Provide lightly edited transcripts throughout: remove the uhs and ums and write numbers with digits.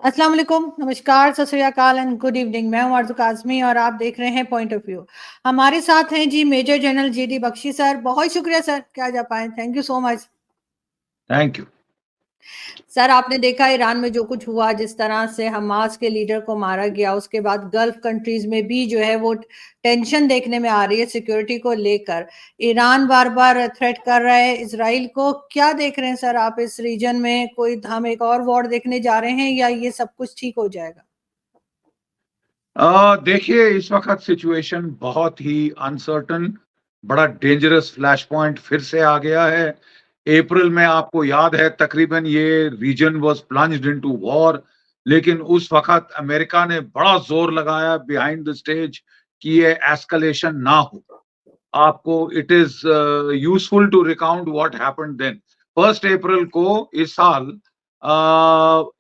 अस्सलाम वालेकुम, नमस्कार, सत श्री अकाल एंड गुड इवनिंग। मैं हूं आरज़ू काज़मी और आप देख रहे हैं पॉइंट ऑफ व्यू। हमारे साथ हैं जी major general GD Bakshi sir. बहुत शुक्रिया सर कि आज आप आए। Thank you so much. Thank you. Sir, आपने देखा ईरान में जो कुछ हुआ, जिस तरह से हमास के लीडर को मारा गया, उसके बाद गल्फ कंट्रीज में भी जो है वो टेंशन देखने में आ रही है सिक्योरिटी को लेकर। ईरान बार बार थ्रेट कर रहा है इसराइल को। क्या देख रहे हैं सर आप इस रीजन में? कोई हम एक और वॉर देखने जा रहे हैं या ये सब कुछ ठीक हो जाएगा? देखिए, इस वक्त सिचुएशन बहुत ही अनसर्टन, बड़ा डेंजरस फ्लैश पॉइंट फिर से आ गया है। अप्रैल में आपको याद है तकरीबन ये region was plunged into war, लेकिन उस वक्त अमेरिका ने बड़ा जोर लगाया बिहाइंड द स्टेज कि ये एस्केलेशन ना हो। आपको it is useful to recount what happened then. 1 अप्रैल को इस साल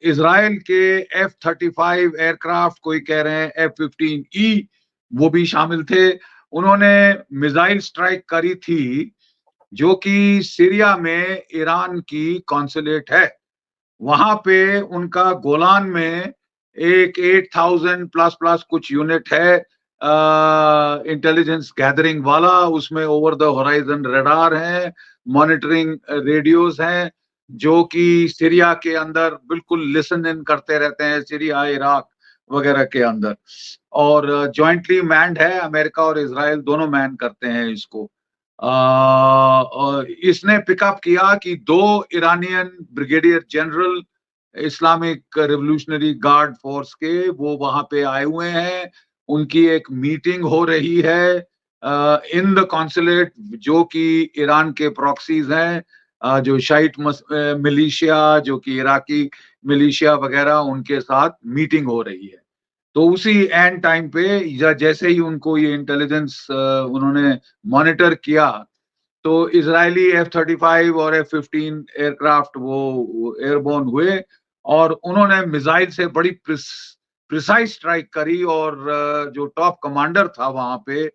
इजराइल के F-35 एयरक्राफ्ट, कोई कह रहे हैं F-15E, वो भी शामिल थे। उन्होंने मिसाइल स्ट्राइक करी थी जो कि सीरिया में ईरान की कॉन्सुलेट है। वहां पे उनका गोलान में एक 8,000 प्लस प्लस कुछ यूनिट है इंटेलिजेंस गैदरिंग वाला। उसमें ओवर द होराइजन रडार है, मॉनिटरिंग रेडियोस हैं, जो कि सीरिया के अंदर बिल्कुल लिसन इन करते रहते हैं, सीरिया इराक वगैरह के अंदर। और जॉइंटली मैन्ड है, अमेरिका और इसराइल दोनों मैन करते हैं इसको। और इसने पिकअप किया कि दो Iranian brigadier general Islamic revolutionary guard force के वो वहां पे आए हुए हैं। उनकी एक मीटिंग हो रही है इन द कॉन्सुलेट, जो कि ईरान के प्रॉक्सीज हैं, जो शाइट मिलिशिया, जो कि इराकी मिलिशिया वगैरह, उनके साथ मीटिंग हो रही है। तो उसी एंड टाइम पे या जैसे ही उनको ये इंटेलिजेंस उन्होंने मॉनिटर किया, तो इजरायली F-35 और F-15 एयरक्राफ्ट वो एयरबोर्न हुए और उन्होंने मिसाइल से बड़ी प्रिसाइज स्ट्राइक करी। और जो टॉप कमांडर था वहां पे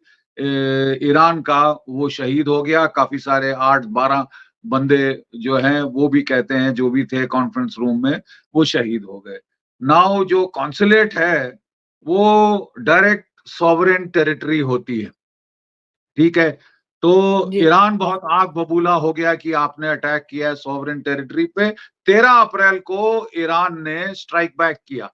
ईरान का, वो शहीद हो गया। काफी सारे 8-12 बंदे जो हैं वो भी कहते हैं, जो भी थे कॉन्फ्रेंस रूम में, वो शहीद हो गए। नाउ जो कॉन्सुलेट है वो डायरेक्ट सॉवरेन टेरिटरी होती है, ठीक है। तो जी। ईरान बहुत आग बबूला हो गया कि आपने अटैक किया है सॉवरेन टेरिटरी पे। 13 अप्रैल को ईरान ने स्ट्राइक बैक किया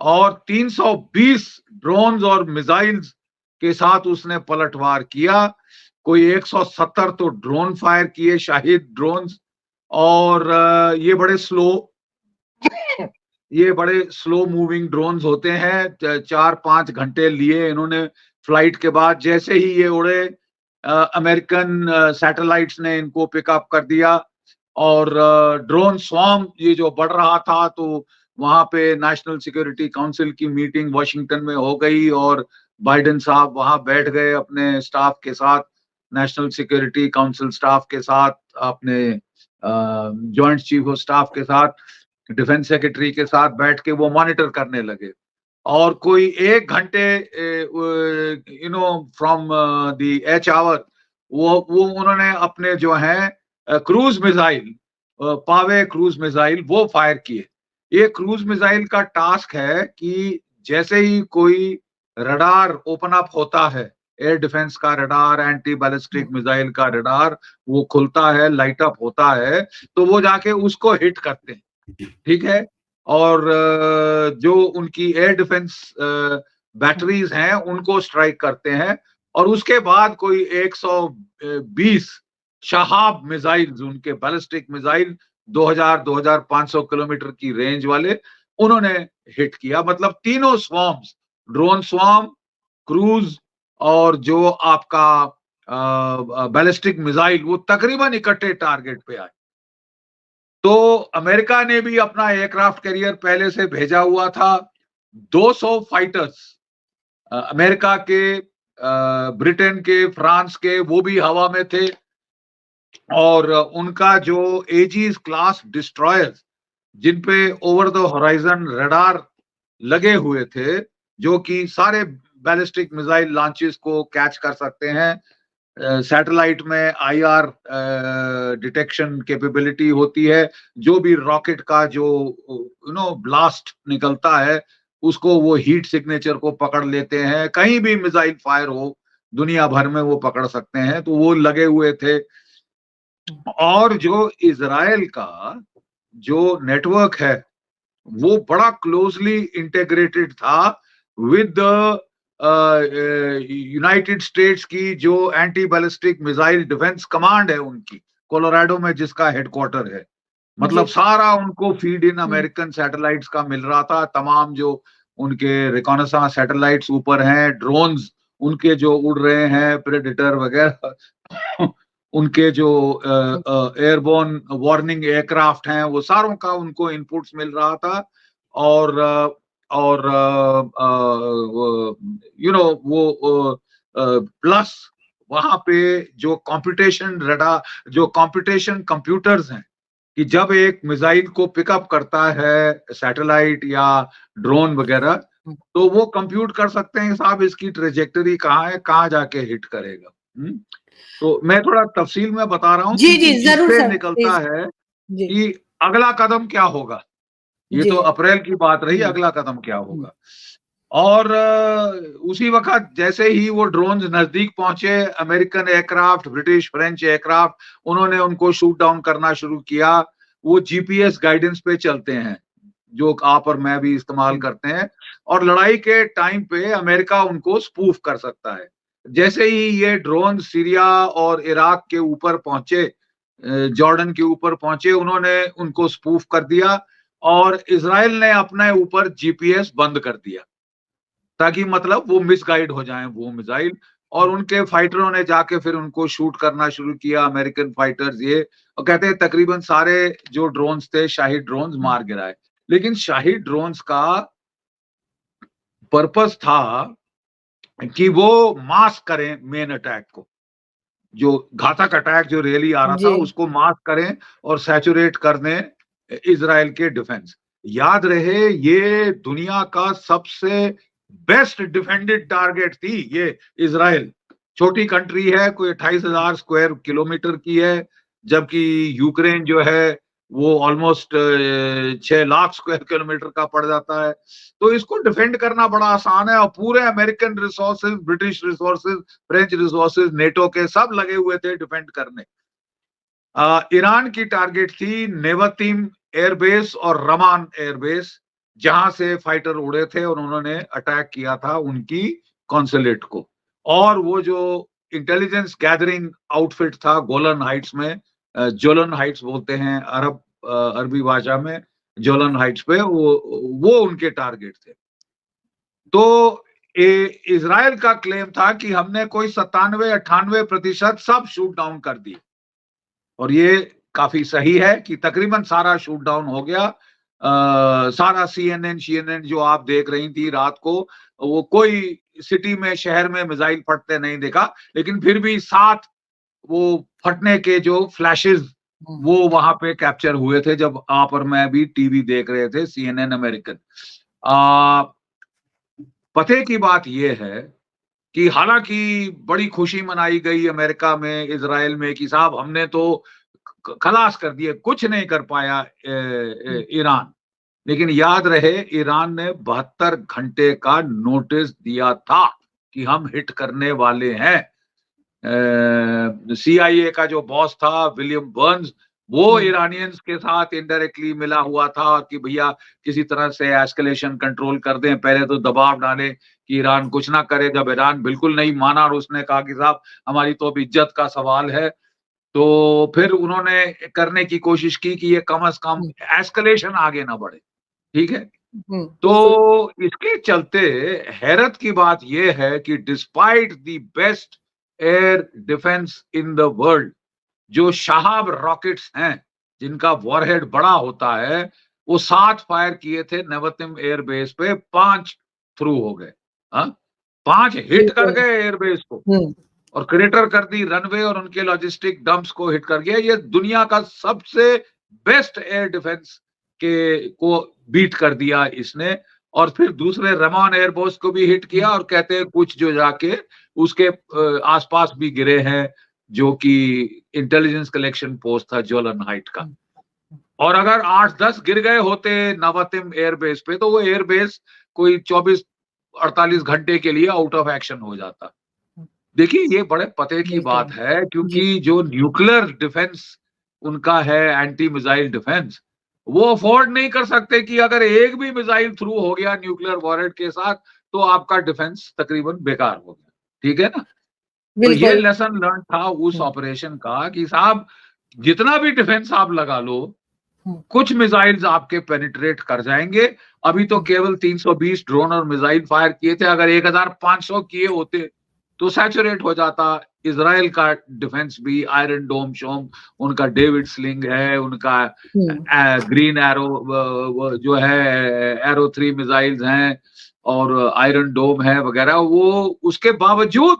और 320 ड्रोन्स और मिसाइल्स के साथ उसने पलटवार किया। कोई 170 तो ड्रोन फायर किए, शाहिद ड्रोन्स। और ये बड़े स्लो मूविंग ड्रोन्स होते हैं। 4-5 घंटे लिए इन्होंने फ्लाइट के बाद। जैसे ही ये उड़े, अमेरिकन सैटेलाइट्स ने इनको पिकअप कर दिया। और ड्रोन स्वॉर्म ये जो बढ़ रहा था, तो वहां पे नेशनल सिक्योरिटी काउंसिल की मीटिंग वॉशिंगटन में हो गई और बाइडेन साहब वहां बैठ गए अपने स्टाफ के साथ, नेशनल सिक्योरिटी काउंसिल स्टाफ के साथ, अपने जॉइंट चीफ ऑफ स्टाफ के साथ, डिफेंस सेक्रेटरी के साथ बैठ के वो मॉनिटर करने लगे। और कोई 1 घंटे फ्रॉम द एच आवर वो उन्होंने अपने जो है क्रूज मिसाइल, पावे क्रूज मिसाइल, वो फायर किए। ये क्रूज मिसाइल का टास्क है कि जैसे ही कोई रडार ओपन अप होता है, एयर डिफेंस का रडार, एंटी बैलिस्टिक मिसाइल का रडार, वो खुलता है, लाइट अप होता है, तो वो जाके उसको हिट करते हैं, ठीक है। और जो उनकी एयर डिफेंस बैटरीज हैं उनको स्ट्राइक करते हैं। और उसके बाद कोई 120 शहाब मिसाइल्स, उनके बैलिस्टिक मिसाइल 2000-2500 किलोमीटर की रेंज वाले, उन्होंने हिट किया। मतलब तीनों स्वॉर्म्स, ड्रोन स्वॉर्म, क्रूज और जो आपका बैलिस्टिक मिसाइल, वो तकरीबन इकट्ठे टारगेट पे आए। तो अमेरिका ने भी अपना एयरक्राफ्ट कैरियर पहले से भेजा हुआ था। 200 फाइटर्स अमेरिका के, ब्रिटेन के, फ्रांस के, वो भी हवा में थे। और उनका जो एजीज क्लास डिस्ट्रॉयर्स, जिन पे ओवर द होराइजन रडार लगे हुए थे, जो कि सारे बैलिस्टिक मिसाइल लॉन्चेस को कैच कर सकते हैं, सैटेलाइट में IR डिटेक्शन कैपेबिलिटी होती है, जो भी रॉकेट का जो ब्लास्ट निकलता है उसको वो हीट सिग्नेचर को पकड़ लेते हैं, कहीं भी मिसाइल फायर हो दुनिया भर में वो पकड़ सकते हैं, तो वो लगे हुए थे। और जो इजराइल का जो नेटवर्क है वो बड़ा क्लोजली इंटीग्रेटेड था विद यूनाइटेड स्टेट्स की जो anti ballistic missile defence command है उनकी, कोलोराडो में जिसका हेडक्वार्टर है। मतलब सारा उनको फीड इन अमेरिकन सैटेलाइट्स का मिल रहा था, तमाम जो उनके रिकॉनेसांस सैटेलाइट्स ऊपर हैं, ड्रोन्स उनके जो उड़ रहे हैं, प्रेडेटर वगैरह उनके जो एयरबोर्न वार्निंग एयरक्राफ्ट हैं, वो सारों का उनको इनपुट्स मिल रहा था। और वो प्लस वहां पे जो कंप्यूटेशन कंप्यूटर्स हैं कि जब एक मिसाइल को पिकअप करता है सैटेलाइट या ड्रोन वगैरह, तो वो कंप्यूट कर सकते हैं साहब इसकी ट्रेजेक्टरी कहाँ है, कहाँ जाके हिट करेगा। तो मैं थोड़ा तफसील में बता रहा हूँ जी जी जरूर इससे सर, निकलता है जी कि अगला कदम क्या होगा। ये जी तो अप्रैल की बात रही, अगला कदम क्या होगा। और उसी वक्त जैसे ही वो ड्रोन्स नजदीक पहुंचे, American aircraft, British, French aircraft, उन्होंने उनको शूट डाउन करना शुरू किया। वो GPS गाइडेंस पे चलते हैं जो आप और मैं भी इस्तेमाल करते हैं, और लड़ाई के टाइम पे अमेरिका उनको स्पूफ कर सकता है। जैसे ही ये ड्रोन सीरिया और इराक के ऊपर पहुंचे, जॉर्डन के ऊपर पहुंचे, उन्होंने उनको स्पूफ कर दिया और इजराइल ने अपने ऊपर GPS बंद कर दिया ताकि मतलब वो मिसगाइड हो जाएं वो मिसाइल, और उनके फाइटरों ने जाके फिर उनको शूट करना शुरू किया, अमेरिकन फाइटर्स ये, और कहते हैं तकरीबन सारे जो ड्रोन्स थे शाही ड्रोन्स मार गिराए। लेकिन शाही ड्रोन्स का पर्पस था कि वो मास्क करें मेन अटैक को, जो घातक अटैक जो रियली आ रहा था जी उसको मास्क करें और सैचुरेट कर दें इजराइल के डिफेंस। याद रहे ये दुनिया का सबसे बेस्ट डिफेंडेड टारगेट थी ये इजराइल। छोटी कंट्री है, कोई 28,000 स्क्वायर किलोमीटर की है, जबकि यूक्रेन जो है वो ऑलमोस्ट 6 लाख स्क्वायर किलोमीटर का पड़ जाता है। तो इसको डिफेंड करना बड़ा आसान है, और पूरे American resources, British resources, French resources, NATO के सब लगे हुए थे डिफेंड करने। ईरान की टारगेट थी नेवतिम एयरबेस और रमान एयरबेस, जहां से फाइटर उड़े थे और उन्होंने अटैक किया था उनकी कॉन्सुलेट को। और वो जो इंटेलिजेंस गैदरिंग आउटफिट था गोलन हाइट्स में, जोलन हाइट्स बोलते हैं अरबी भाषा में, जोलन हाइट्स पे वो उनके टारगेट थे। तो इजराइल का क्लेम था कि हमने कोई 97-98% सब शूट डाउन कर दिए, और ये काफी सही है कि तकरीबन सारा शूट डाउन हो गया। सारा CNN जो आप देख रही थी रात को, वो कोई सिटी में, शहर में मिसाइल फटते नहीं देखा, लेकिन फिर भी 7 वो फटने के जो फ्लैशेस वो वहां पे कैप्चर हुए थे जब आप और मैं भी टीवी देख रहे थे, CNN अमेरिकन। पते की बात यह है कि हालांकि बड़ी खुशी मनाई गई अमेरिका में, इजराइल में, कि साहब हमने तो खलास कर दिए, कुछ नहीं कर पाया ईरान। लेकिन याद रहे ईरान ने 72 घंटे का नोटिस दिया था कि हम हिट करने वाले हैं। CIA का जो बॉस था विलियम बर्न्स, वो ईरानियंस के साथ इनडायरेक्टली मिला हुआ था कि भैया किसी तरह से एस्केलेशन कंट्रोल कर दें, पहले तो दबाव डालें कि ईरान कुछ ना करे। जब ईरान बिल्कुल नहीं माना और उसने कहा कि साहब हमारी तो अब इज्जत का सवाल है, तो फिर उन्होंने करने की कोशिश की कि ये कम से कम एस्केलेशन आगे ना बढ़े। ठीक है, तो इसके चलते हैरत की बात यह है कि despite the best air defence in the world, जो शहाब रॉकेट्स हैं जिनका वॉरहेड बड़ा होता है, वो 7 फायर किए थे नेवतिम एयरबेस पे, 5 थ्रू हो गए। 5 हिट कर गए एयरबेस को और क्रेटर कर दी रनवे और उनके लॉजिस्टिक डंप्स को हिट कर गया। ये दुनिया का सबसे बेस्ट एयर डिफेंस के को बीट कर दिया इसने। और फिर दूसरे रेमॉन एयरबेस को भी हिट किया, और कहते हैं कुछ जो जाके उसके आसपास भी गिरे हैं, जो कि इंटेलिजेंस कलेक्शन पोस्ट था जोलन हाइट का। और अगर 8-10 गिर गए होते नवतिम एयरबेस पे, तो वो एयरबेस कोई 24-48 घंटे के लिए आउट ऑफ एक्शन हो जाता। देखिए, ये बड़े पते की बात बिल्कुल। है, जी। क्योंकि जो न्यूक्लियर डिफेंस उनका है, एंटी मिसाइल डिफेंस, वो अफोर्ड नहीं कर सकते कि अगर एक भी मिसाइल थ्रू हो गया न्यूक्लियर वॉरहेड के साथ, तो आपका डिफेंस तकरीबन बेकार हो गया। ठीक है ना? तो ये बिल्कुल। लेसन लर्न था उस हुँ, ऑपरेशन का कि साहब, जितना भी डिफेंस आप लगा लो, हुँ, कुछ मिसाइल्स आपके पेनिट्रेट कर जाएंगे। अभी तो हुँ, केवल 320 ड्रोन और मिसाइल फायर किए थे, अगर 1500 किए होते तो सैचुरेट हो जाता। इजराइल का डिफेंस भी, आयरन डोम शोम, उनका डेविड स्लिंग है, उनका हुँ, ग्रीन एरो जो है, एरो 3 मिसाइल्स हैं, और आयरन डोम है वगैरह। वो उसके बावजूद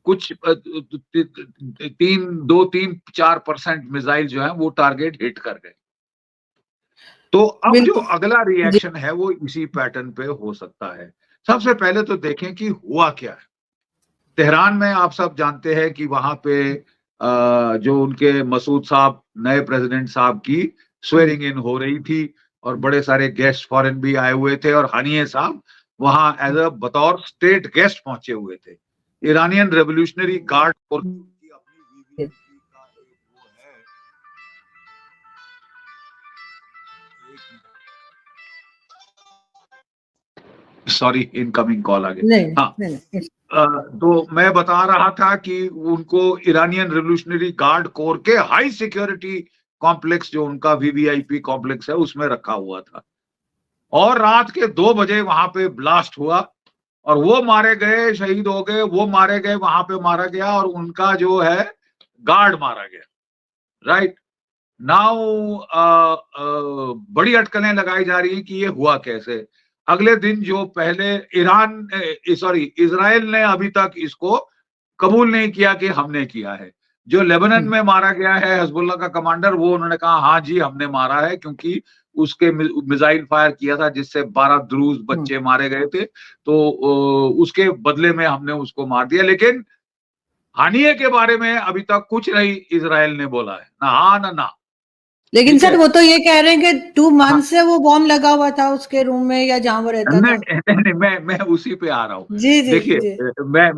कुछ 3-4% मिसाइल जो है वो टारगेट हिट कर गए। तो अब जो बिल्कुल। अगला जी। रिएक्शन है वो इसी पैटर्न पे हो सकता है। सबसे पहले तो देखें कि हुआ क्या है। तेहरान में आप सब जानते हैं कि वहां पे जो उनके मसूद साहब, नए प्रेसिडेंट साहब की हुँ, स्वेरिंग इन हो रही थी, और बड़े सारे गेस्ट फॉरेन भी आए हुए थे, और हनीय साहब वहां एज हुँ, अ बतौर स्टेट गेस्ट पहुंचे हुए थे। ईरानियन रेवोल्यूशनरी गार्ड और हुँ, उनकी अपनी वीवीआईपी का एक वो है। सॉरी, इनकमिंग कॉल आ गया। नहीं, हाँ, नहीं, नहीं। तो मैं बता रहा था कि उनको ईरानियन रिवोल्यूशनरी गार्ड कोर के हाई सिक्योरिटी कॉम्प्लेक्स, जो उनका वीवीआईपी कॉम्प्लेक्स है, उसमें रखा हुआ था। और रात के 2 बजे वहां पे ब्लास्ट हुआ, और वो मारे गए, शहीद हो गए, वो मारे गए, वहां पे मारा गया, और उनका जो है गार्ड मारा गया। राइट नाउ बड़ी अटकलें लगाई जा रही है कि ये हुआ कैसे। अगले दिन जो पहले इजराइल ने अभी तक इसको कबूल नहीं किया कि हमने किया है। जो लेबनान हुँ, में मारा गया है हिजबुल्लाह का कमांडर, वो उन्होंने कहा हाँ जी हमने मारा है, क्योंकि उसके मिसाइल फायर किया था जिससे 12 द्रूज हुँ। बच्चे मारे गए थे, तो उसके बदले में हमने उसको मार दिया। लेकिन हानिये के बारे में अभी तक कुछ नहीं इजराइल ने बोला है, ना हाँ ना ना। लेकिन ठीक सर है। वो तो ये कह रहे हैं कि 2 हाँ, मंथ से वो बॉम्ब लगा हुआ था उसके रूम में या जहाँ वो रहता नहीं था। नहीं नहीं, मैं उसी पे आ रहा हूँ। जी, जी, देखिए, जी।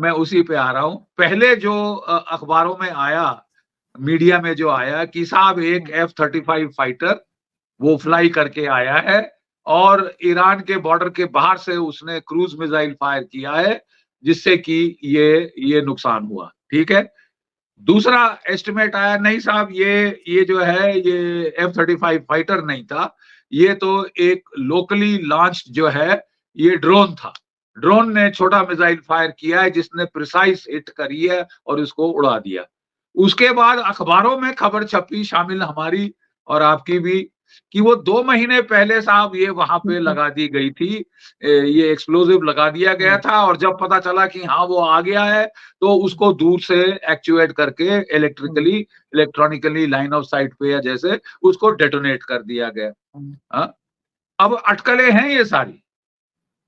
मैं उसी पे आ रहा हूँ। पहले जो अखबारों में आया, मीडिया में जो आया कि साहब एक हुँ, F-35 फाइटर वो हुँ, फ्लाई करके आया है, और ईरान के बॉर्डर के बाहर से उसने क्रूज मिसाइल फायर किया है, जिससे कि ये नुकसान हुआ। ठीक है। दूसरा एस्टिमेट आया, नहीं साहब, ये जो है ये F-35 फाइटर नहीं था, ये तो एक लोकली लॉन्च जो है ये ड्रोन था। ड्रोन ने छोटा मिसाइल फायर किया है, जिसने प्रिसाइज हिट करी है और उसको उड़ा दिया। उसके बाद अखबारों में खबर छपी, शामिल हमारी और आपकी भी, कि वो 2 महीने पहले साहब ये वहां हुँ, पे हुँ, लगा दी गई थी, ये एक्सप्लोजिव लगा दिया गया हुँ, था, और जब पता चला कि हाँ वो आ गया है, तो उसको दूर से एक्चुएट करके हुँ, इलेक्ट्रॉनिकली लाइन ऑफ साइट पे या जैसे उसको डेटोनेट कर दिया गया। हुँ, हाँ? अब अटकलें हैं ये सारी।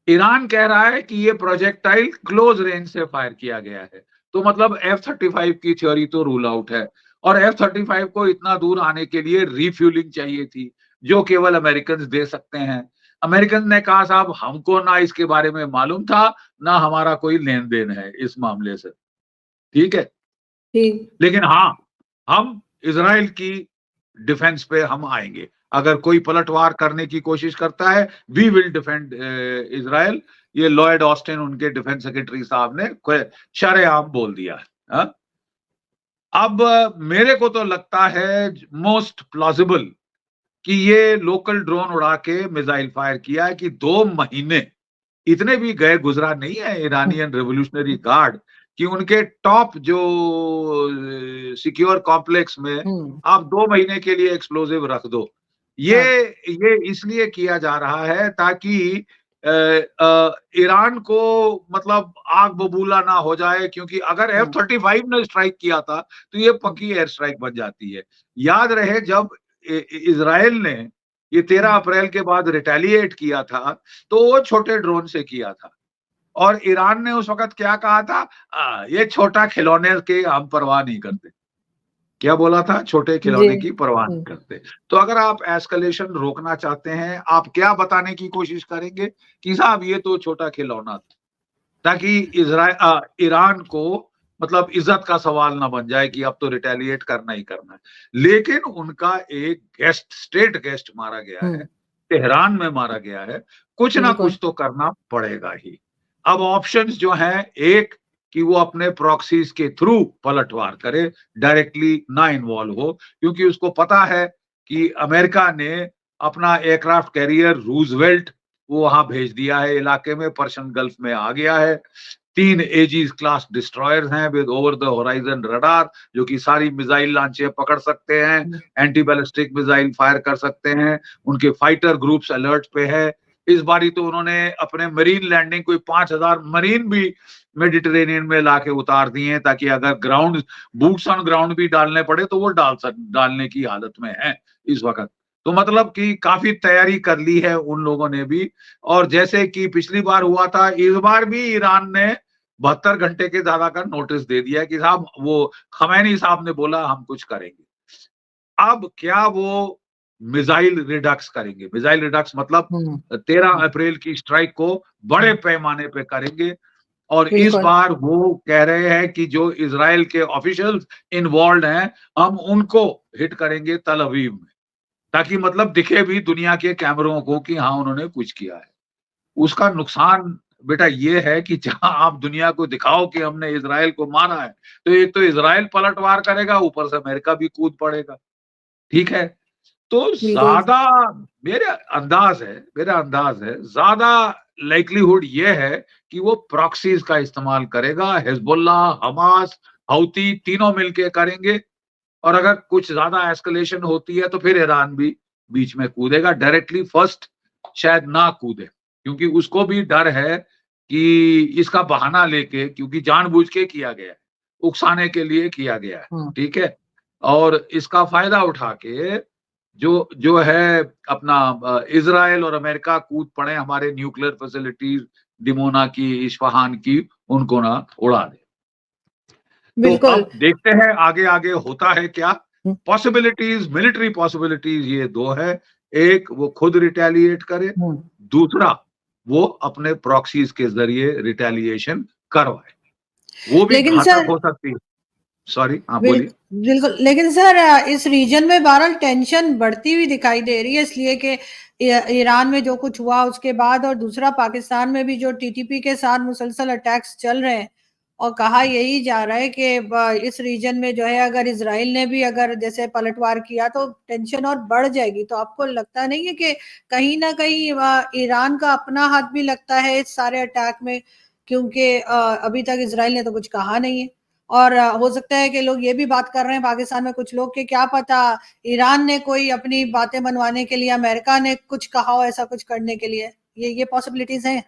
ईरान कह रहा है कि ये प्रोजेक्टाइल क्लोज रेंज से फायर किया गया है, तो मतलब F-35 की थ्योरी तो रूल आउट है। और F-35 को इतना दूर आने के लिए रिफ्यूलिंग चाहिए थी, जो केवल अमेरिकन दे सकते हैं। अमेरिकन ने कहा साहब हमको ना इसके बारे में मालूम था, ना हमारा कोई लेन देन है इस मामले से। ठीक है। ठीक। लेकिन हाँ, हम इजराइल की डिफेंस पे हम आएंगे। अगर कोई पलटवार करने की कोशिश करता है, वी विल डिफेंड इजराइल। ये लॉयड ऑस्टिन, उनके डिफेंस सेक्रेटरी साहब ने शरेआम बोल दिया है। हाँ? अब मेरे को तो लगता है मोस्ट प्लॉजिबल कि ये लोकल ड्रोन उड़ा के मिसाइल फायर किया है, कि 2 महीने इतने भी गए गुजरा नहीं है हुँ, ईरानियन रेवोल्यूशनरी गार्ड, कि उनके टॉप जो सिक्योर कॉम्प्लेक्स में हुँ, आप 2 महीने के लिए एक्सप्लोजिव रख दो। ये हाँ, ये इसलिए किया जा रहा है ताकि ईरान को मतलब आग बबूला ना हो जाए, क्योंकि अगर हाँ, F-35 ने स्ट्राइक किया था तो ये हुँ, पक्की एयर स्ट्राइक बन जाती है। याद रहे जब इजराइल ने ये 13 अप्रैल के बाद रिटेलिएट किया था, तो वो छोटे ड्रोन से किया था। और ईरान ने उस वक़्त क्या कहा था? ये छोटा खिलौने की हम परवाह नहीं करते। क्या बोला था? छोटे जी। खिलौने की परवाह नहीं करते। तो अगर आप एस्केलेशन रोकना चाहते हैं, आप क्या बताने की कोशिश करेंगे? कि साहब ये तो छोटा खिलौना था। ताकि ईरान को मतलब इज्जत का सवाल ना बन जाए कि अब तो रिटेलिएट करना ही करना है। लेकिन उनका एक गेस्ट, स्टेट गेस्ट मारा गया है, हुँ, तेहरान में मारा गया है, कुछ ना बिल्कुल। कुछ तो करना पड़ेगा ही। अब ऑप्शंस जो हैं, एक कि वो अपने प्रॉक्सीज के थ्रू पलटवार करे, डायरेक्टली ना इन्वॉल्व हो, क्योंकि उसको पता है कि अमेरिका ने अपना एयरक्राफ्ट कैरियर रूजवेल्ट वो वहां भेज दिया है इलाके में, पर्शियन गल्फ में आ गया है। 3 एजीज क्लास डिस्ट्रॉयर्स हैं with over the horizon radar, जो कि सारी मिसाइल लॉन्चें पकड़ सकते हैं, हुँ, एंटी बैलिस्टिक मिसाइल फायर कर सकते हैं, उनके फाइटर ग्रुप्स अलर्ट पे है। इस बारी तो उन्होंने अपने मरीन लैंडिंग कोई 5000 मरीन भी मेडिटेरेनियन में लाके उतार दिए हैं, ताकि अगर ग्राउंड बूट्स ऑन ग्राउंड भी डालने पड़े तो वो डालने की हालत में है इस वक्त। तो मतलब कि काफी तैयारी कर ली है उन लोगों ने भी। और जैसे कि पिछली बार हुआ था, इस बार भी ईरान ने 72 घंटे के ज्यादा का नोटिस दे दिया है कि साहब वो खमैनी साहब ने बोला हम कुछ करेंगे। अब क्या वो मिसाइल रिडक्स करेंगे? मिसाइल रिडक्स मतलब हुँ, 13 हुँ, अप्रैल की स्ट्राइक को बड़े हुँ, पैमाने पे करेंगे। और इस बिल्कुल। बार वो कह रहे हैं कि जो इजराइल के ऑफिशियल्स इन्वॉल्व हैं, हम उनको हिट करेंगे तल अवीव में, ताकि मतलब दिखे भी दुनिया के कैमरों को कि हाँ उन्होंने कुछ किया है। उसका नुकसान बेटा ये है कि जहां आप दुनिया को दिखाओ कि हमने इजराइल को मारा है, तो एक तो इजराइल पलटवार करेगा, ऊपर से अमेरिका भी कूद पड़ेगा। ठीक है? तो बिल्कुल। ज्यादा मेरा अंदाज है ज्यादा लाइक्लीहुड ये है कि वो प्रॉक्सीज का इस्तेमाल करेगा, हिजबुल्लाह, हमास, हौती तीनों मिलके करेंगे। और अगर कुछ ज्यादा एस्केलेशन होती है तो फिर ईरान भी बीच में कूदेगा, डायरेक्टली फर्स्ट शायद ना कूदे, क्योंकि उसको भी डर है कि इसका बहाना लेके, क्योंकि जानबूझ के किया गया है, उकसाने के लिए किया गया है। हुँ, ठीक है? और इसका फायदा उठा के जो जो है अपना इजराइल और अमेरिका कूद पड़े हमारे न्यूक्लियर फैसिलिटीज, डिमोना की, इस्फहान की, उनको ना उड़ा दे। तो बिल्कुल। अब देखते हैं आगे आगे होता है क्या। हुँ, पॉसिबिलिटीज, मिलिट्री पॉसिबिलिटीज ये दो है। एक वो खुद रिटेलिएट करे, हुँ। दूसरा वो अपने प्रॉक्सीज के जरिए रिटेलिएशन करवाए, वो भी लेकिन घातक सर हो सकती है। सॉरी, हाँ बिल बोलिए। बिल्कुल, लेकिन सर इस रीजन में बहरहाल टेंशन बढ़ती हुई दिखाई दे रही है, इसलिए कि ईरान में जो कुछ हुआ उसके बाद, और दूसरा पाकिस्तान में भी जो टीटीपी के साथ मुसलसल अटैक्स चल रहे हैं, और कहा यही जा रहा है कि इस रीजन में जो है अगर इसराइल ने भी अगर जैसे पलटवार किया तो टेंशन और बढ़ जाएगी। तो आपको लगता नहीं है कि कहीं ना कहीं ईरान का अपना हाथ भी लगता है इस सारे अटैक में, क्योंकि अभी तक इसराइल ने तो कुछ कहा नहीं है। और हो सकता है कि लोग ये भी बात कर रहे हैं पाकिस्तान में कुछ लोग कि क्या पता ईरान ने कोई अपनी बातें मनवाने के लिए अमेरिका ने कुछ कहा हो ऐसा कुछ करने के लिए। ये पॉसिबिलिटीज हैं।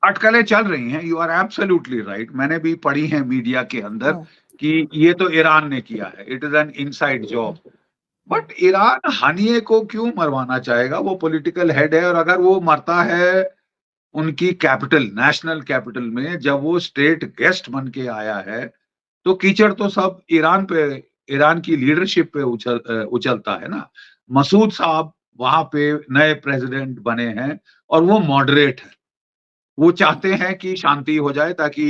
अटकलें चल रही हैं, यू आर एब्सोल्युटली राइट। मैंने भी पढ़ी है मीडिया के अंदर हम्म, कि ये तो ईरान ने किया है, it is an inside job. Hmm, but Iran Haniyeh को क्यों मरवाना चाहेगा? वो पॉलिटिकल हेड है, और अगर वो मरता है उनकी कैपिटल, नेशनल कैपिटल में, जब वो स्टेट गेस्ट बन के आया है, तो कीचड़ तो सब ईरान पे, ईरान की लीडरशिप पे उछलता है ना। मसूद साहब वहां पे नए प्रेसिडेंट बने हैं, और वो मॉडरेट है। वो चाहते हैं कि शांति हो जाए, ताकि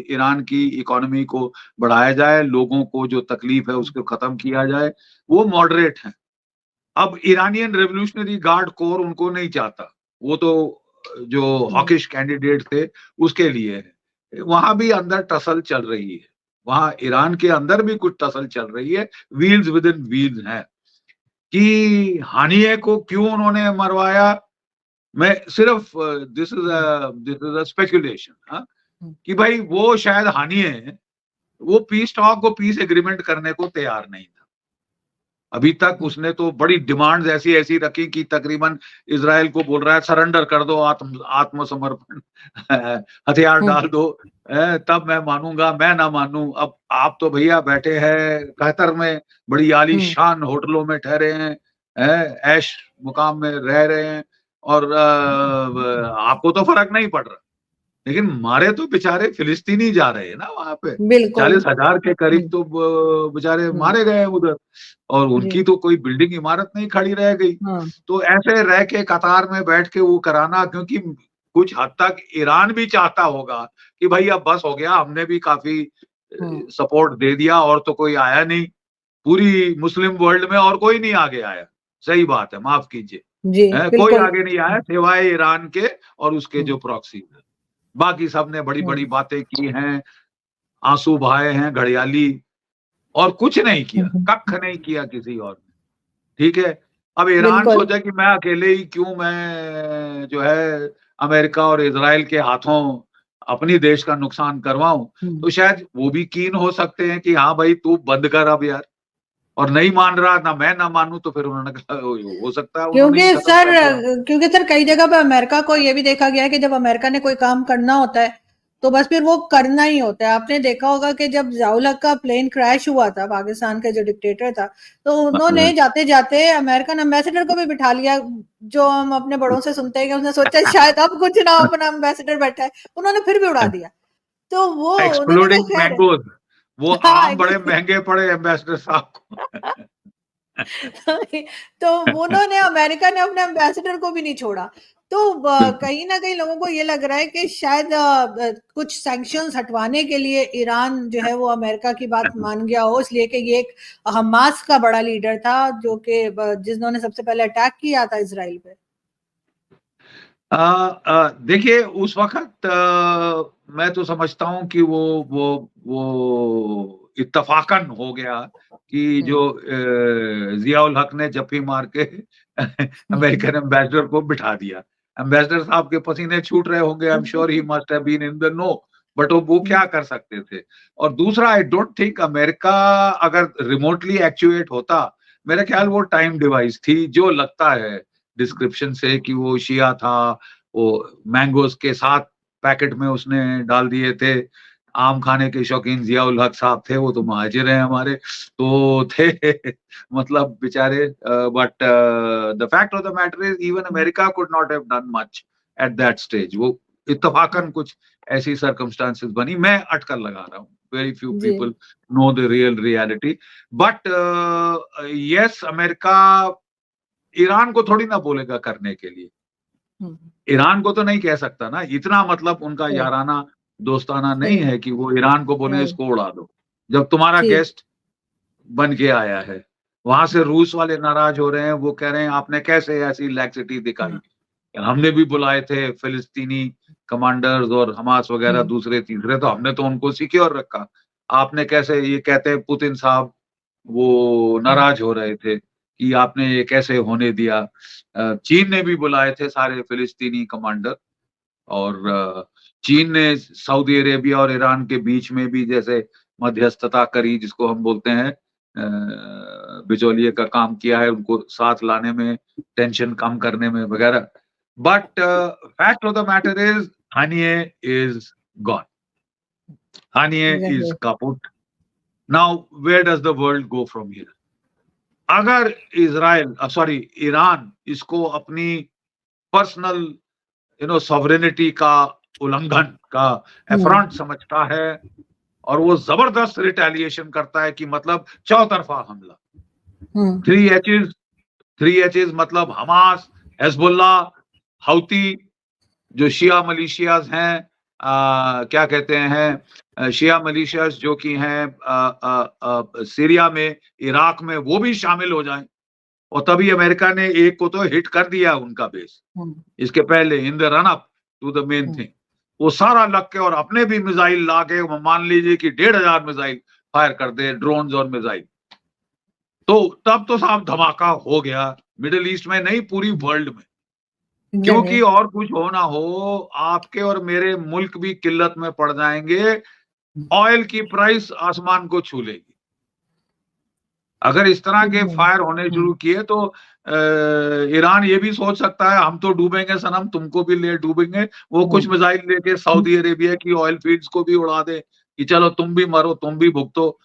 ईरान की इकोनॉमी को बढ़ाया जाए, लोगों को जो तकलीफ है उसको खत्म किया जाए। वो मॉडरेट हैं। अब ईरानियन रेवोल्यूशनरी गार्ड कोर उनको नहीं चाहता। वो तो जो हम्म, हॉकिश कैंडिडेट थे उसके लिए है। वहां भी अंदर टसल चल रही है। वहां ईरान के अंदर भी कुछ टसल चल रही है। व्हील्स विद इन व्हील्स है कि हानिए को क्यों उन्होंने मरवाया। मैं सिर्फ हम्म, दिस इज अ स्पेकुलेशन, हाँ, हम्म, कि भाई वो शायद हानिए वो पीस टॉक को, पीस एग्रीमेंट करने को तैयार नहीं था। अभी तक हम्म, उसने तो बड़ी डिमांड्स ऐसी ऐसी रखी कि तकरीबन इजराइल को बोल रहा है सरेंडर कर दो, आत्मसमर्पण हथियार डाल हम्म, दो, तब मैं मानूंगा, मैं ना मानूं। अब आप तो भैया बैठे हैं कतर में, बड़ी हम्म, आलीशान होटलों में ठहरे हैं, ऐश मुकाम में रह रहे हैं और आपको तो फर्क नहीं पड़ रहा, लेकिन मारे तो बेचारे फिलिस्तीनी जा रहे हैं ना वहां पे। बिल्कुल। 40,000 के करीब हम्म, तो बेचारे हम्म, मारे गए हैं उधर, और जी। उनकी तो कोई बिल्डिंग इमारत नहीं खड़ी रह गई। हाँ। तो ऐसे रह के कतार में बैठ के वो कराना, क्योंकि कुछ हद तक ईरान भी चाहता होगा कि भाई अब बस हो गया, हमने भी काफी हम्म, सपोर्ट दे दिया और तो कोई आया नहीं, पूरी मुस्लिम वर्ल्ड में और कोई नहीं आगे आया। सही बात है, माफ कीजिए, जी कोई बिल्कुल। आगे नहीं आया सिवाय ईरान के और उसके हम्म, जो प्रॉक्सी है। बाकी सबने बड़ी बड़ी हम्म, बातें की हैं, आंसू बहाए हैं, घड़ियाली, और कुछ नहीं किया, हम्म, कख नहीं किया किसी और ने। ठीक है। अब ईरान बिल्कुल। सोचा कि मैं अकेले ही क्यों, मैं जो है अमेरिका और इजराइल के हाथों अपनी देश का नुकसान करवाऊं, हम्म, तो शायद वो भी कीन हो सकते हैं कि हाँ भाई तू बंद कर अब यार, और नहीं मान रहा, ना मैं ना मानूं, तो फिर उन्होंने कहा हो सकता है उन्होंने क्योंकि ही खत्म सर कर दिया। क्योंकि सर कई जगह पे अमेरिका को ये भी देखा गया है कि जब अमेरिका ने कोई काम करना होता है तो बस फिर वो करना ही होता है। आपने देखा होगा कि जब ज़ियाउल का प्लेन क्रैश हुआ था, पाकिस्तान के जो डिक्टेटर था, तो उन्होंने जाते जाते अमेरिकन एम्बेसडर को भी बिठा लिया। जो हम अपने बड़ों से सुनते हैं कि उसने सोचा शायद अब कुछ ना, अपना एम्बेसडर बैठा है, उन्होंने फिर भी उड़ा दिया। तो वो उन्होंने कहा एक्सप्लोडिंग खैर। मैंगोज, वो हाँ आम बड़े महंगे पड़े एम्बेसडर साहब को। तो उन्होंने, अमेरिका ने अपने एम्बेसडर को भी नहीं छोड़ा। तो बिल्कुल। कहीं ना कहीं लोगों को ये लग रहा है कि शायद कुछ सैंक्शंस हटवाने के लिए ईरान जो है वो अमेरिका की बात मान गया हो, इसलिए कि ये एक हमास का बड़ा लीडर था जो कि जिन्होंने सबसे पहले अटैक किया था इसराइल पे। देखिए उस वक़्त मैं तो समझता हूँ कि वो इत्तफ़ाक़न हो गया कि जो हम्म, ज़िया-उल हक ने जप्पी मार के अमेरिकन एम्बेसडर को बिठा दिया। एम्बेसडर साहब के पसीने छूट रहे होंगे, I am sure he must have been in the know, but वो क्या कर सकते थे? और दूसरा, आई डोंट थिंक अमेरिका अगर रिमोटली एक्चुएट होता, मेरा ख़्याल वो टाइम डिवाइस थी, जो लगता है डिस्क्रिप्शन से कि वो शिया था, वो मैंगोज़ के साथ पैकेट में उसने डाल दिए थे। आम खाने के शौकीन ज़िया-उल हक साहब थे, वो तो महाजिर हैं हमारे, तो थे मतलब बेचारे, but the fact of the matter is even America could not have done much at that stage. वो इत्तफ़ाक़न कुछ ऐसी सर्कमस्टेंसेस बनी, मैं अटकल लगा रहा हूँ। वेरी फ्यू जी। People know the real reality, but yes America Iran को थोड़ी ना बोलेगा करने के लिए। हम्म, ईरान को तो नहीं कह सकता ना, इतना मतलब उनका सही। याराना दोस्ताना नहीं सही। है कि वो ईरान को बोले राइट। इसको उड़ा दो, जब तुम्हारा जी। गेस्ट बन के आया है। वहां से रूस वाले नाराज हो रहे हैं, वो कह रहे हैं आपने कैसे ऐसी लैक्सिटी दिखाई, हाँ। हमने भी बुलाए थे फिलिस्तीनी कमांडर्स और हमास वगैरह हम्म, दूसरे तीसरे, तो हमने तो उनको सिक्योर रखा, आपने कैसे, ये कहते हैं पुतिन साहब, वो हम्म, नाराज हो रहे थे कि आपने ये कैसे होने दिया। चीन ने भी बुलाए थे सारे फिलिस्तीनी कमांडर, और चीन ने सऊदी अरेबिया और ईरान के बीच में भी जैसे मध्यस्थता करी, जिसको हम बोलते हैं बिचौलिए का काम किया है, उनको साथ लाने में, टेंशन कम करने में वगैरह। But fact of the matter is Haniyeh is gone, Haniyeh is exactly. Kaput. Now where does the world go from here? अगर सॉरी ईरान इसको अपनी पर्सनल सॉवरेनिटी का उल्लंघन का हम्म, एफरंट समझता है, और वो जबरदस्त रिटेलिएशन करता है कि मतलब चौतरफा हमला, हम्म, थ्री एचेज, थ्री एचेज मतलब हमास, हेजबुल्ला, हौती, जो शिया मलिशियाज हैं, क्या कहते हैं, शिया मलिशियाज जो कि हैं सीरिया में, इराक में, वो भी शामिल हो जाएं। और तभी अमेरिका ने एक को तो हिट कर दिया उनका बेस, हम्म, इसके पहले in the run up to the main hmm, thing, वो सारा लग के, और अपने भी मिसाइल ला के, मान लीजिए कि 1,500 मिसाइल फायर कर दे, ड्रोन्स और मिसाइल, तो तब तो साहब धमाका हो गया, मिडिल ईस्ट में नहीं पूरी वर्ल्ड में। एग्जैक्टली। क्योंकि और कुछ हो ना हो, आपके और मेरे मुल्क भी किल्लत में पड़ जाएंगे, ऑयल की प्राइस आसमान को छू लेगी। अगर इस तरह के फायर होने शुरू किए तो ईरान ये भी सोच सकता है हम तो डूबेंगे सनम, तुमको भी ले डूबेंगे, वो कुछ मिसाइल लेके सऊदी अरेबिया की ऑयल फील्ड्स को भी उड़ा दे कि चलो तुम भी मरो, तुम भी भुगतो,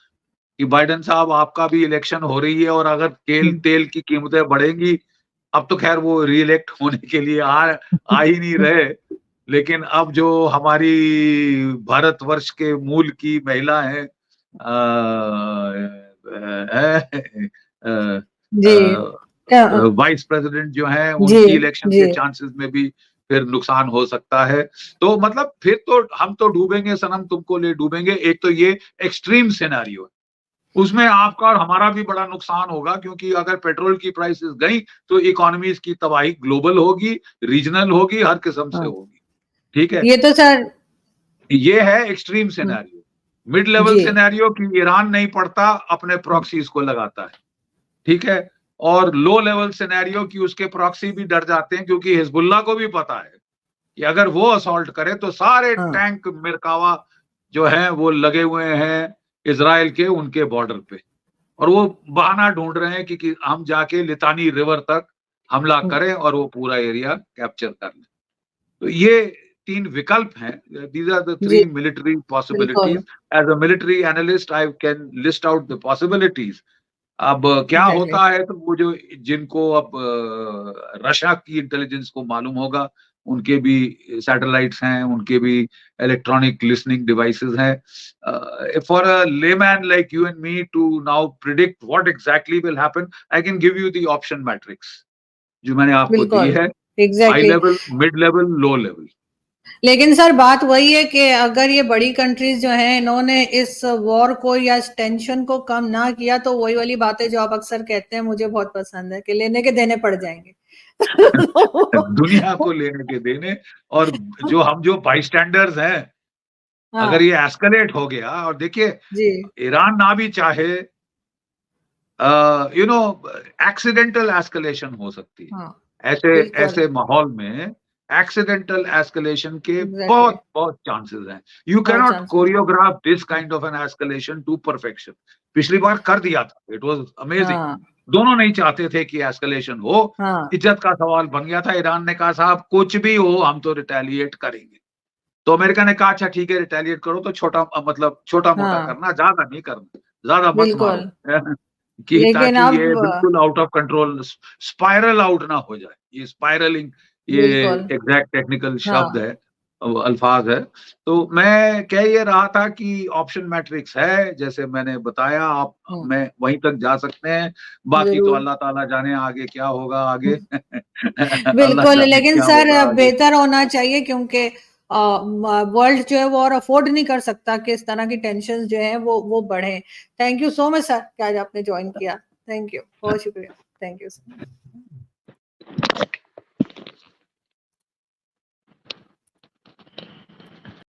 कि बाइडेन साहब आपका भी इलेक्शन हो रही है और अगर तेल की कीमतें बढ़ेंगी, अब तो खैर वो रीइलेक्ट होने के लिए आ ही नहीं रहे, लेकिन अब जो हमारी भारतवर्ष के मूल की महिला है जी वाइस प्रेसिडेंट जो है, जी उनकी इलेक्शन जी के चांसेस में भी फिर नुकसान हो सकता है। तो मतलब फिर तो हम तो डूबेंगे सनम, तुमको ले डूबेंगे। एक तो ये एक्सट्रीम सिनेरियो है, उसमें आपका और हमारा भी बड़ा नुकसान होगा, क्योंकि अगर पेट्रोल की प्राइसेस गई तो इकोनॉमीज की तबाही ग्लोबल होगी, रीजनल होगी, हर किस्म से होगी। ठीक है, ये तो सर ये है एक्सट्रीम सिनेरियो। मिड लेवल जी सिनेरियो कि ईरान नहीं पड़ता, अपने प्रॉक्सीज को लगाता है, ठीक है। और लो लेवल सिनेरियो कि उसके प्रॉक्सी भी डर जाते हैं, क्योंकि हिजबुल्लाह को भी पता है कि अगर वो असॉल्ट करे तो सारे टैंक मिरकावा जो हैं वो लगे हुए हैं इजराइल के उनके बॉर्डर पे, और वो बहाना ढूंढ रहे हैं कि हम जाके लितानी रिवर तक हमला करें और वो पूरा एरिया कैप्चर कर लें। तो ये 3 विकल्प हैं। These are the G 3 military बिल्कुल possibilities. As a military analyst I can list out the possibilities. अब क्या एग्जैक्टली होता है, तो वो जो जिनको अब रशिया की इंटेलिजेंस को मालूम होगा, उनके भी सैटेलाइट्स हैं, उनके भी इलेक्ट्रॉनिक लिसनिंग डिवाइसेस हैं। For a layman like you and me to now predict what exactly will happen, I can give you the option matrix जो मैंने आपको दी बिल्कुल है। High exactly level, mid level, low level. लेकिन sir बात वही है कि अगर ये बड़ी कंट्रीज जो हैं इन्होंने इस वॉर को या इस टेंशन को कम ना किया तो वही वाली बातें जो आप अक्सर कहते हैं मुझे बहुत पसंद है कि लेने के देने पड़ जाएंगे दुनिया को लेने के देने, और जो बाईस्टैंडर्स हैं, अगर हाँ ये एस्केलेट हो गया, और देखिए जी ईरान ना भी चाहे, यू नो, एक्सीडेंटल एस्केलेशन हो सकती है। हाँ ऐसे बिल्कुल ऐसे माहौल में एक्सीडेंटल एस्केलेशन के एग्जैक्टली बहुत बहुत चांसेस हैं। यू कैन बहुत नॉट चांसेस हैं choreograph this kind of an escalation to perfection. पिछली बार कर दिया था, इट वाज अमेजिंग। हाँ दोनों नहीं चाहते थे कि एस्केलेशन हो, हाँ इज्जत का सवाल बन गया था। ईरान ने कहा साहब कुछ भी हो हम तो रिटेलिएट करेंगे। तो अमेरिका ने कहा अच्छा ठीक है रिटेलिएट करो, तो मतलब छोटा मोटा हाँ करना, ज्यादा नहीं करना, ज्यादा मत मारो बिल्कुल कि लेकिन ताकि अब ये बिल्कुल out of control spiral out ना हो जाए। ये स्पाइरलिंग, ये बिल्कुल एग्जैक्ट टेक्निकल शब्द हाँ है, अल्फाज है। तो मैं कह ये रहा था कि ऑप्शन मैट्रिक्स है, जैसे मैंने बताया, आप हम्म, मैं वहीं तक जा सकते हैं। बाकी तो जरूर अल्लाह ताला जाने आगे क्या होगा, आगे अल्लाह बिल्कुल जाने लेकिन क्या सर होगा आगे। बेहतर होना चाहिए क्योंकि वर्ल्ड जो है वो और अफोर्ड नहीं कर सकता कि इस तरह की टेंशन जो है वो बढ़े। Thank you so much sir कि आज आपने ज्वाइन किया। थैंक यू बहुत शुक्रिया। Thank you sir.